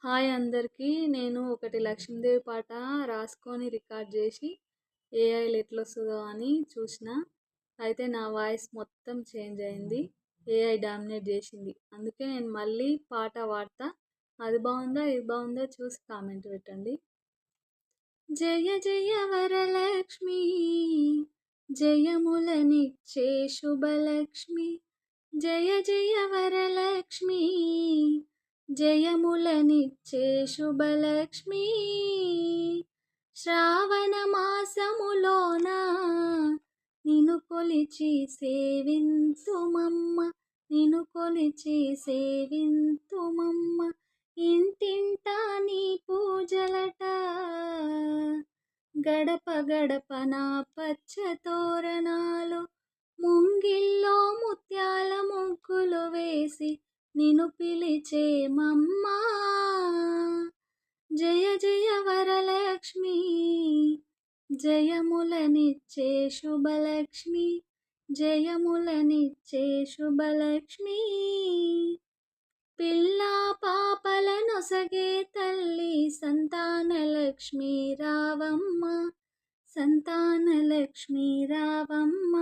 Hi అందరికీ. నేను ఒకటి లక్ష్మీదేవి పాట రాసుకొని రికార్డ్ చేసి ఏఐలో ఎట్లొస్తదో అని చూసిన. అయితే నా వాయిస్ మొత్తం చేంజ్ అయింది. ఏఐ డామినేట్ చేసింది. అందుకే నేను మళ్ళీ పాట పాడతా. అది బాగుందా, ఇది బాగుందా చూసి కామెంట్ పెట్టండి. జయ జయ వరలక్ష్మి, జయములనిచ్చే శుభలక్ష్మి. జయ జయ వరలక్ష్మి, జయములనిచ్చే శుభలక్ష్మి. శ్రావణ మాసములోన నిన్ను కొలిచి సేవింతుమమ్మ, నిన్ను కొలిచి సేవింతుమమ్మ. ఇంటింటా నీ పూజలట, గడప గడపన పచ్చ తోరణాలు, ముంగిల్లో ముత్యాల ముగ్గులు వేసి నిన్ను పిలిచేమమ్మా. జయ జయ వరలక్ష్మి, జయములనిచ్చే శుభలక్ష్మి, జయములనిచ్చే శుభలక్ష్మి. పిల్లా పాపల నొసగే తల్లి సంతానలక్ష్మి రావమ్మ, సంతానలక్ష్మి రావమ్మ.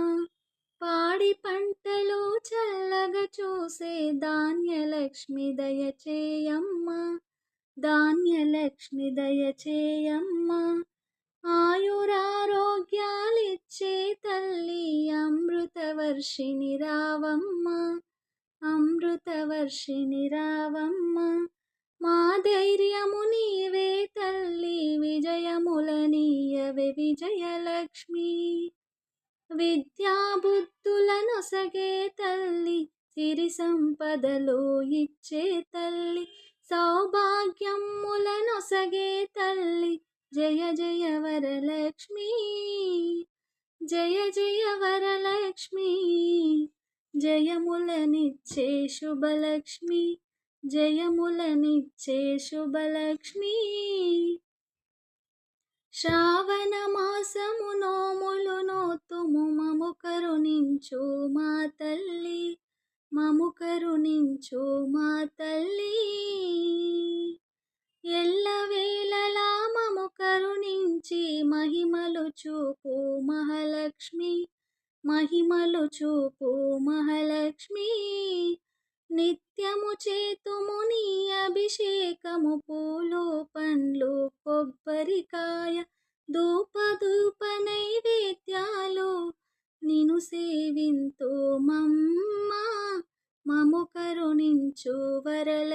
పాడి పంటలు చల్లగా చూసే ధాన్యలక్ష్మి దయచేయమ్మ, ధాన్యలక్ష్మి దయచేయమ్మ. ఆయురారోగ్యాలిచ్చే తల్లి అమృతవర్షిణి రావమ్మ, అమృతవర్షిణి రావమ్మ. మా ధైర్యము నీవే తల్లి, విజయములనీయవే విజయలక్ష్మి. విద్యా బుద్ధులనొసగే తల్లి, సిరి సంపదలు ఇచ్చే తల్లి, సౌభాగ్యములనొసగే తల్లి. జయ జయ వరలక్ష్మి, జయ జయ వరలక్ష్మి. జయములనిచ్చే శుభలక్ష్మి, జయములనిచ్చే శుభలక్ష్మి. శ్రావణ మాసము నోములు నోతుము, మము కరుణించు మా తల్లి, మము కరుణించు మా తల్లి. ఎల్లవేళలా మము కరుణించి మహిమలు చూపు మహాలక్ష్మి, మహిమలు చూపు మహాలక్ష్మి. నిత్యము చేతుము నీ అభిషేకము, పూలు పండ్లు కొబ్బరికాయ ధూప నైవేద్యాలు నిన్ను సేవింతుమమ్మ. మము కరుణించు వరల